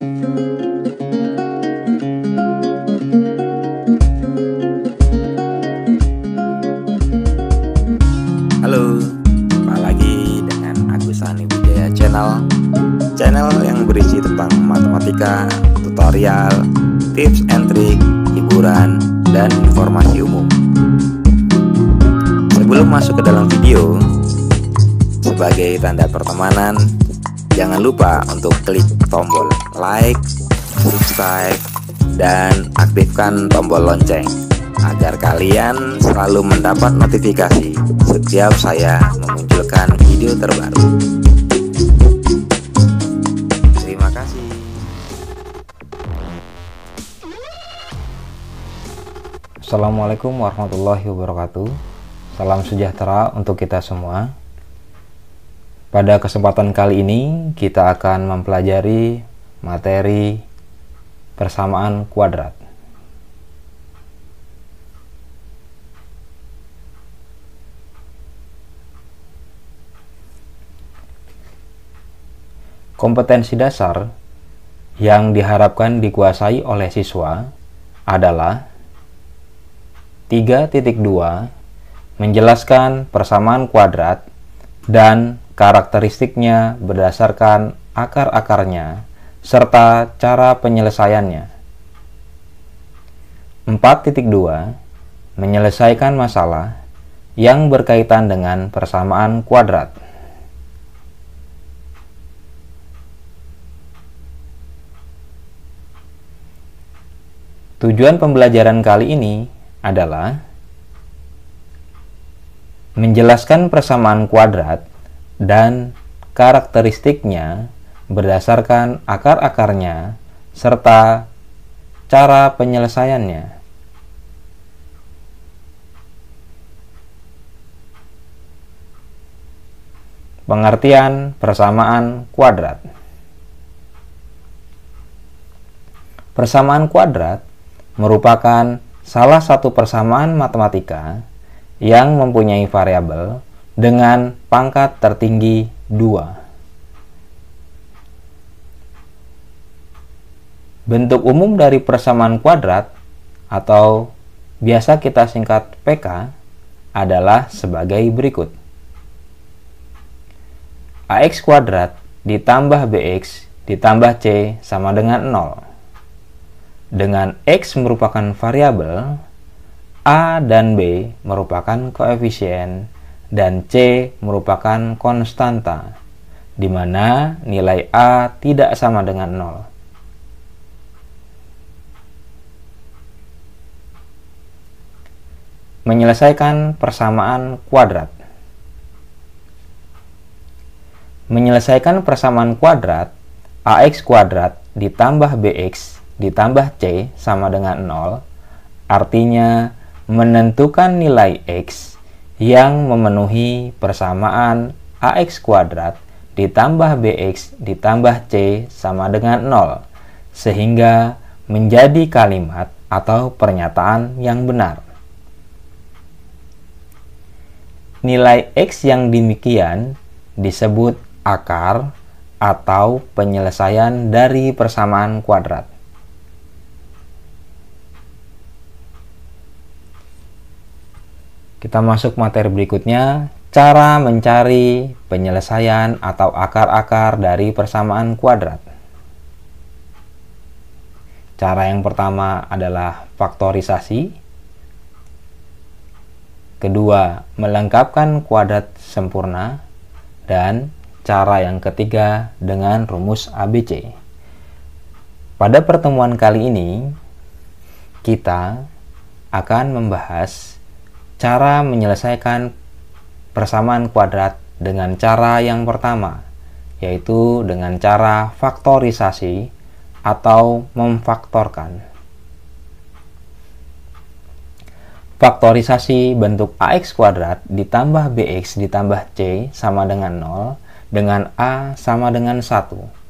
Halo, jumpa lagi dengan Agus Sani Wijaya channel yang berisi tentang matematika, tutorial, tips and trik, hiburan, dan informasi umum. Sebelum masuk ke dalam video, sebagai tanda pertemanan, jangan lupa untuk klik tombol like, subscribe, dan aktifkan tombol lonceng agar kalian selalu mendapat notifikasi setiap saya memunculkan video terbaru. Terima kasih. Assalamualaikum warahmatullahi wabarakatuh. Salam sejahtera untuk kita semua. Pada kesempatan kali ini kita akan mempelajari materi persamaan kuadrat. Kompetensi dasar yang diharapkan dikuasai oleh siswa adalah 3.2 menjelaskan persamaan kuadrat dan karakteristiknya berdasarkan akar-akarnya serta cara penyelesaiannya. 4.2 menyelesaikan masalah yang berkaitan dengan persamaan kuadrat. Tujuan pembelajaran kali ini adalah menjelaskan persamaan kuadrat dan karakteristiknya berdasarkan akar-akarnya serta cara penyelesaiannya. Pengertian persamaan kuadrat. Persamaan kuadrat merupakan salah satu persamaan matematika yang mempunyai variabel dengan pangkat tertinggi 2. Bentuk umum dari persamaan kuadrat atau biasa kita singkat PK adalah sebagai berikut. AX kuadrat ditambah BX ditambah C sama dengan 0. Dengan X merupakan variabel, A dan B merupakan koefisien, dan C merupakan konstanta, di mana nilai A tidak sama dengan 0. Menyelesaikan persamaan kuadrat. Menyelesaikan persamaan kuadrat, AX kuadrat ditambah BX ditambah C sama dengan 0, artinya menentukan nilai X yang memenuhi persamaan AX kuadrat ditambah BX ditambah C sama dengan 0, sehingga menjadi kalimat atau pernyataan yang benar. Nilai X yang demikian disebut akar atau penyelesaian dari persamaan kuadrat. Kita masuk materi berikutnya, cara mencari penyelesaian atau akar-akar dari persamaan kuadrat. Cara yang pertama adalah faktorisasi. Kedua, melengkapkan kuadrat sempurna. Dan cara yang ketiga dengan rumus ABC. Pada pertemuan kali ini, kita akan membahas cara menyelesaikan persamaan kuadrat dengan cara yang pertama, yaitu dengan cara faktorisasi atau memfaktorkan. Faktorisasi bentuk AX kuadrat ditambah BX ditambah C sama dengan 0 dengan A sama dengan 1.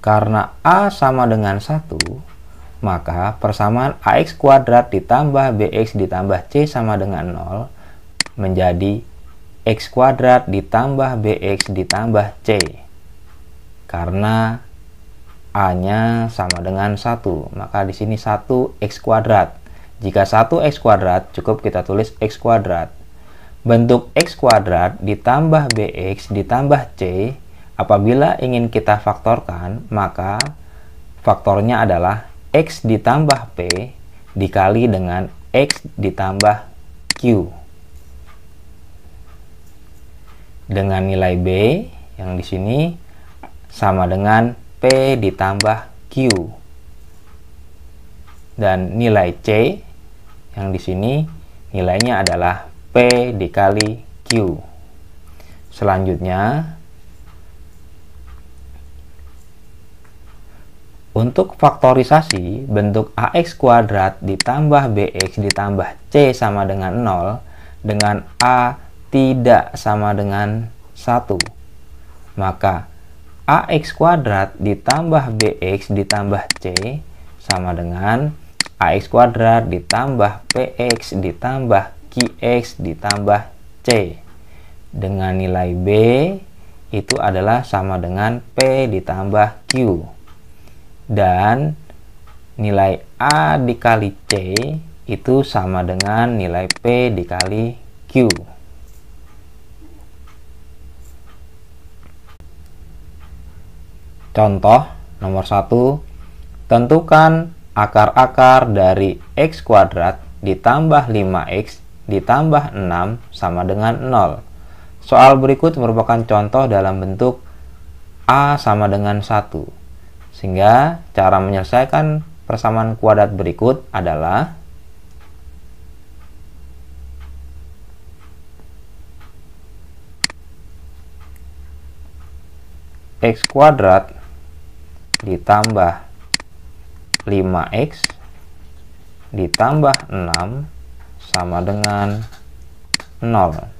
Karena A sama dengan 1, maka persamaan AX kuadrat ditambah BX ditambah C sama dengan 0 menjadi X kuadrat ditambah BX ditambah C. Karena A-nya sama dengan 1, maka di sini 1X kuadrat. Jika 1X kuadrat, cukup kita tulis X kuadrat. Bentuk X kuadrat ditambah BX ditambah C, apabila ingin kita faktorkan, maka faktornya adalah X ditambah P dikali dengan X ditambah Q. Dengan nilai B yang di sini sama dengan P ditambah Q. Dan nilai C yang di sini nilainya adalah P dikali Q. Selanjutnya, untuk faktorisasi bentuk AX kuadrat ditambah BX ditambah C sama dengan 0 dengan A tidak sama dengan 1, maka AX kuadrat ditambah BX ditambah C sama dengan AX kuadrat ditambah PX ditambah QX ditambah C. Dengan nilai B itu adalah sama dengan P ditambah Q. Dan nilai A dikali C itu sama dengan nilai P dikali Q. Contoh nomor 1, tentukan akar-akar dari X kuadrat ditambah 5X ditambah 6 sama dengan 0. Soal berikut merupakan contoh dalam bentuk A sama dengan 1. Sehingga cara menyelesaikan persamaan kuadrat berikut adalah X kuadrat ditambah 5X ditambah 6 sama dengan 0.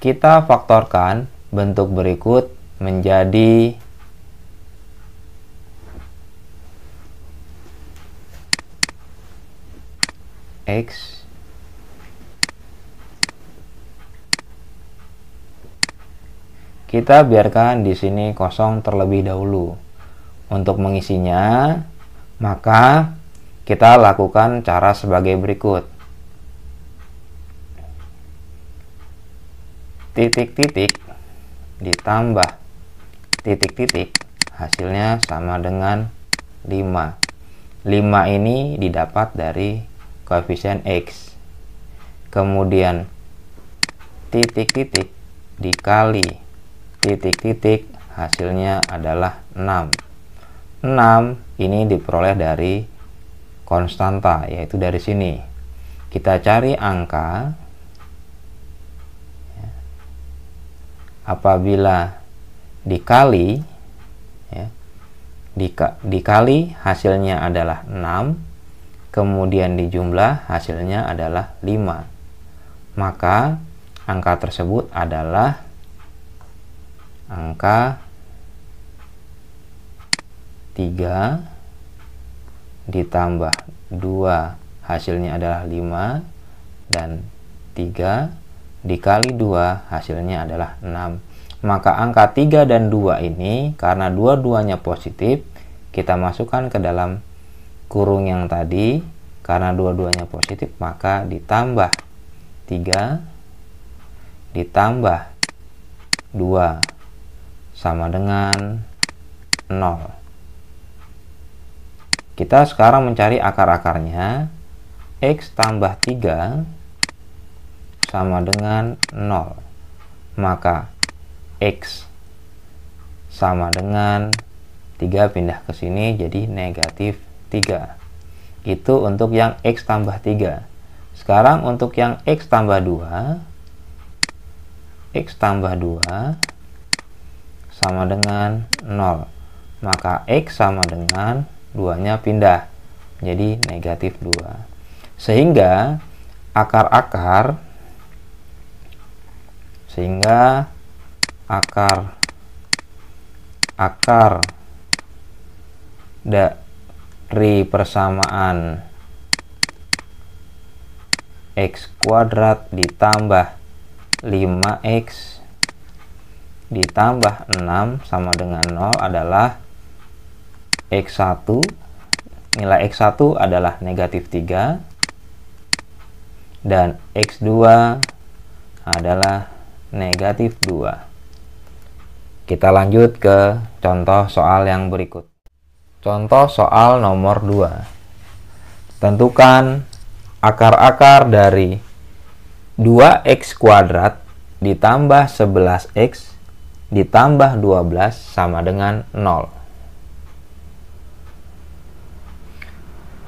Kita faktorkan bentuk berikut menjadi X kita biarkan di sini kosong terlebih dahulu. Untuk mengisinya, maka kita lakukan cara sebagai berikut. Titik-titik ditambah titik-titik hasilnya sama dengan 5. 5 ini didapat dari koefisien X. Kemudian titik-titik dikali titik-titik hasilnya adalah 6. 6 ini diperoleh dari konstanta, yaitu dari sini. Kita cari angka. Apabila dikali dikali hasilnya adalah 6, kemudian dijumlah hasilnya adalah 5, maka angka tersebut adalah angka 3 ditambah 2 hasilnya adalah 5, dan 3 dikali 2 hasilnya adalah 6. Maka angka 3 dan 2 ini karena dua-duanya positif, kita masukkan ke dalam kurung yang tadi. Karena dua-duanya positif, maka ditambah 3 ditambah 2 sama dengan 0. Kita sekarang mencari akar-akarnya. X tambah 3 sama dengan 0. Maka X sama dengan 3 pindah ke sini jadi negatif 3. Itu untuk yang X tambah 3. Sekarang untuk yang X tambah 2. X tambah 2 sama dengan 0. Maka X sama dengan 2-nya pindah jadi negatif 2. Sehingga akar dari persamaan x kuadrat ditambah 5x ditambah 6 sama dengan 0 adalah x1, nilai x1 adalah negatif 3 dan x2 adalah negatif 2. Kita lanjut ke contoh soal yang berikut. Contoh soal nomor 2. Tentukan akar-akar dari 2x kuadrat ditambah 11x ditambah 12 sama dengan 0.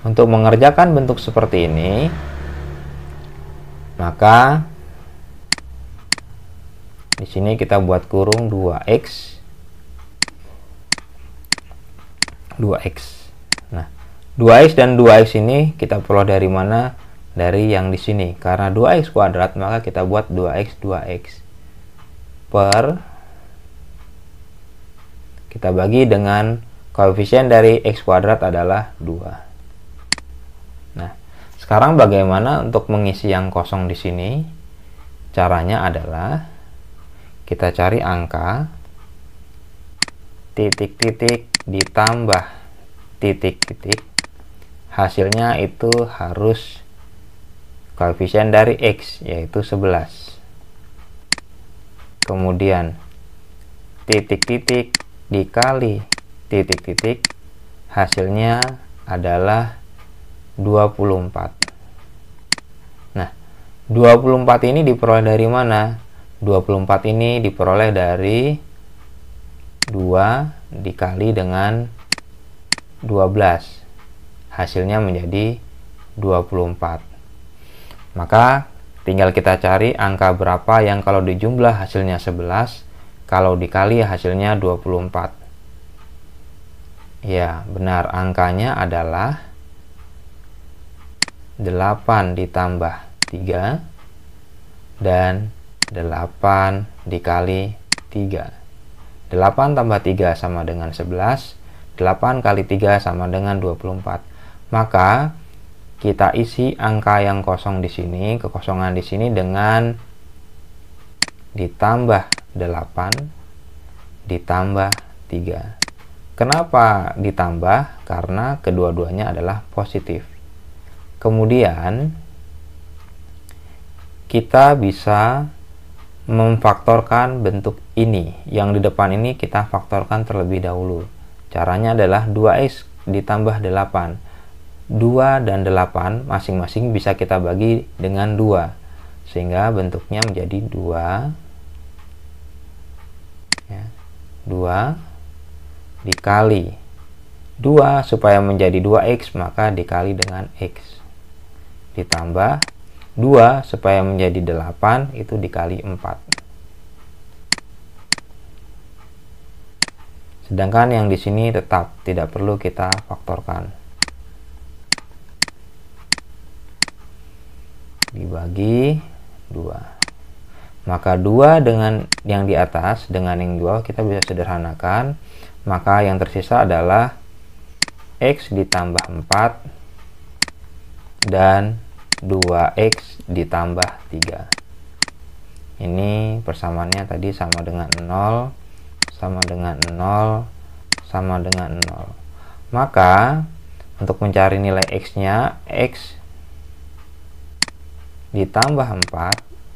Untuk mengerjakan bentuk seperti ini, maka di sini kita buat kurung 2x. Nah, 2x dan 2x ini kita peroleh dari mana? Dari yang di sini. Karena 2x kuadrat, maka kita buat 2x per, kita bagi dengan koefisien dari x kuadrat adalah 2. Nah, sekarang bagaimana untuk mengisi yang kosong di sini? Caranya adalah kita cari angka titik-titik ditambah titik-titik, hasilnya itu harus koefisien dari x, yaitu 11. Kemudian titik-titik dikali titik-titik, hasilnya adalah 24. Nah, 24 ini diperoleh dari mana? 24 ini diperoleh dari 2 dikali dengan 12. Hasilnya menjadi 24. Maka tinggal kita cari angka berapa yang kalau dijumlah hasilnya 11, kalau dikali hasilnya 24. Ya, benar, angkanya adalah 8 ditambah 3 dan 8 dikali 3. 8 tambah 3 sama dengan 11, 8 kali 3 sama dengan 24. Maka kita isi angka yang kosong di sini, kekosongan di sini dengan ditambah 8 ditambah 3. Kenapa ditambah? Karena kedua-duanya adalah positif. Kemudian kita bisa memfaktorkan bentuk ini. Yang di depan ini kita faktorkan terlebih dahulu. Caranya adalah 2x ditambah 8. 2 dan 8 masing-masing bisa kita bagi dengan 2. Sehingga bentuknya menjadi 2. Ya, 2 dikali 2 supaya menjadi 2x, maka dikali dengan x. Ditambah 2 supaya menjadi 8, itu dikali 4. Sedangkan yang di sini tetap tidak perlu kita faktorkan. Dibagi 2. Maka 2 dengan yang di atas dengan yang di bawah kita bisa sederhanakan. Maka yang tersisa adalah x ditambah 4 dan 2x ditambah 3. Ini persamaannya tadi sama dengan 0, sama dengan 0, sama dengan 0. Maka untuk mencari nilai x-nya, x ditambah 4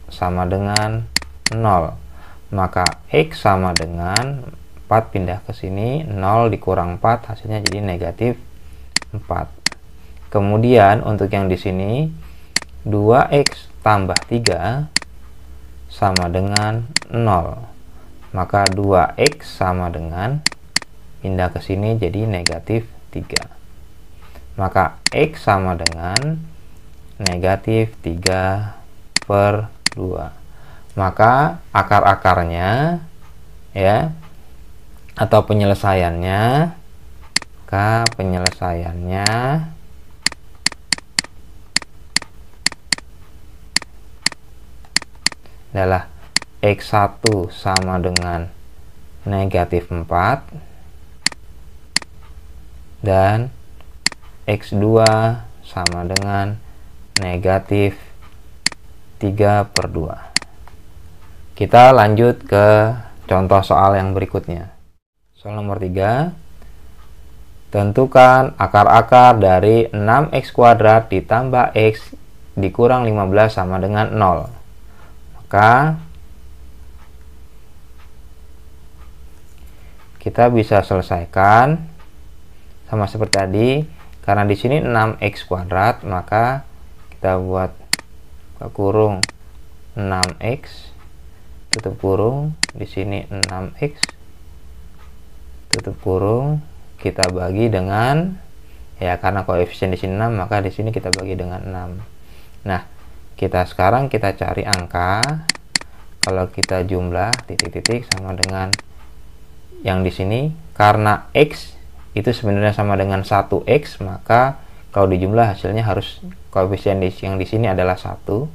sama dengan 0. Maka x sama dengan 4 pindah ke sini, 0 dikurang 4 hasilnya jadi negatif 4. Kemudian untuk yang di sini 2x tambah 3 sama dengan 0. Maka 2x sama dengan pindah ke sini jadi negatif 3. Maka x sama dengan negatif 3 per 2. Maka akar-akarnya ya, atau penyelesaiannya, penyelesaiannya adalah X1 sama dengan negatif 4 dan X2 sama dengan negatif 3/2. Kita lanjut ke contoh soal yang berikutnya. Soal nomor 3. Tentukan akar-akar dari 6x² ditambah x dikurang 15 sama dengan 0. Maka kita bisa selesaikan sama seperti tadi. Karena di sini 6x², maka kita buat kurung 6x tutup kurung, di sini 6x tutup kurung, kita bagi dengan, ya karena koefisien di sini 6, maka di sini kita bagi dengan 6. Nah, sekarang kita cari angka. Kalau kita jumlah titik-titik sama dengan yang di sini, karena x itu sebenarnya sama dengan 1x, maka kalau dijumlah hasilnya harus koefisien yang di sini adalah 1.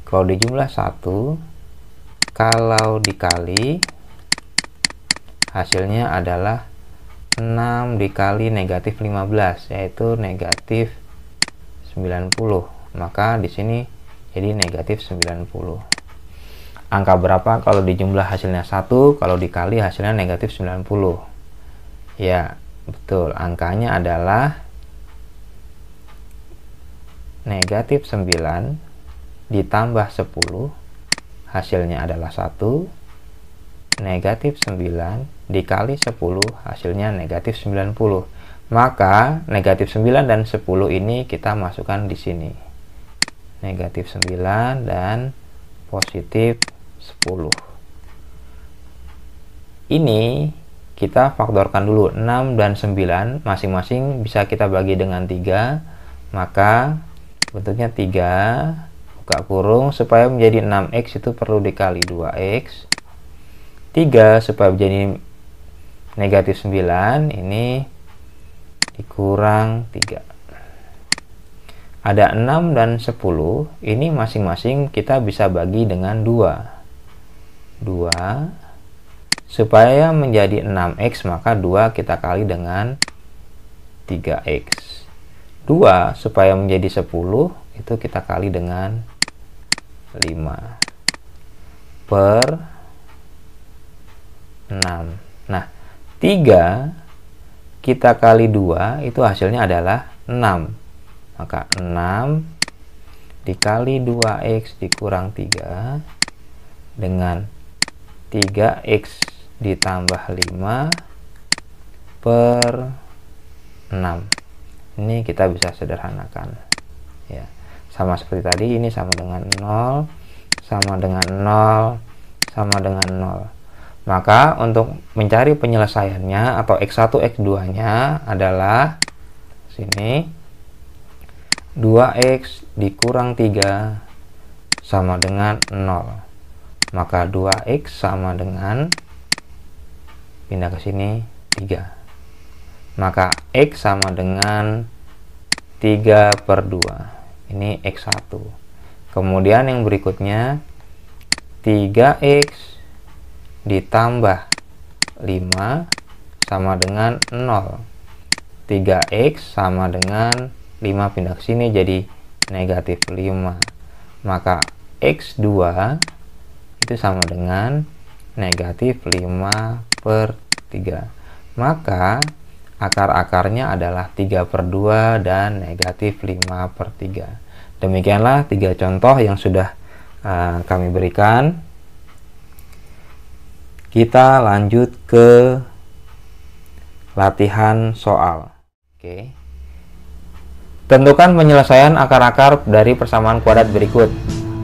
Kalau dijumlah 1, kalau dikali hasilnya adalah 6 dikali negatif 15, yaitu negatif 90. Maka di sini jadi negatif 90. Angka berapa kalau dijumlah hasilnya 1, kalau dikali hasilnya negatif 90? Ya, betul. Angkanya adalah negatif 9 ditambah 10, hasilnya adalah 1. Negatif 9 dikali 10, hasilnya negatif 90. Maka negatif 9 dan 10 ini kita masukkan di sini. Negatif 9 dan positif 10. Ini kita faktorkan dulu. 6 dan 9 masing-masing bisa kita bagi dengan 3. Maka bentuknya 3, buka kurung, supaya menjadi 6x itu perlu dikali 2x. 3 supaya menjadi negatif 9, ini dikurang 3. Ada 6 dan 10, ini masing-masing kita bisa bagi dengan 2. 2 supaya menjadi 6x, maka 2 kita kali dengan 3x. 2 supaya menjadi 10, itu kita kali dengan 5 per 6. Nah, 3 kita kali 2 itu hasilnya adalah 6. Maka 6 dikali 2x dikurang 3 dengan 3x ditambah 5 per 6. Ini kita bisa sederhanakan. Ya, sama seperti tadi, ini sama dengan 0, sama dengan 0, sama dengan 0. Maka untuk mencari penyelesaiannya atau x1 x2 nya adalah sini 2x dikurang 3 sama dengan 0. Maka 2x sama dengan, pindah ke sini, 3. Maka x sama dengan 3/2. Ini x1. Kemudian yang berikutnya 3x ditambah 5 sama dengan 0. 3x sama dengan 5, pindah ke sini jadi negatif 5. Maka x2 itu sama dengan negatif 5/3. Maka akar-akarnya adalah 3/2 dan negatif 5/3. Demikianlah 3 contoh yang sudah kami berikan. Kita lanjut ke latihan soal. Oke. Tentukan penyelesaian akar-akar dari persamaan kuadrat berikut.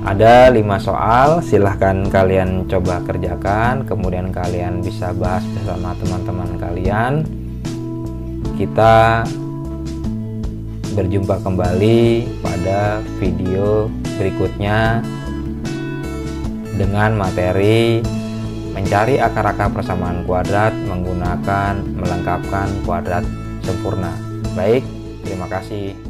Ada 5 soal, silahkan kalian coba kerjakan, kemudian kalian bisa bahas bersama teman-teman kalian. Kita berjumpa kembali pada video berikutnya dengan materi mencari akar-akar persamaan kuadrat menggunakan melengkapkan kuadrat sempurna. Baik, terima kasih.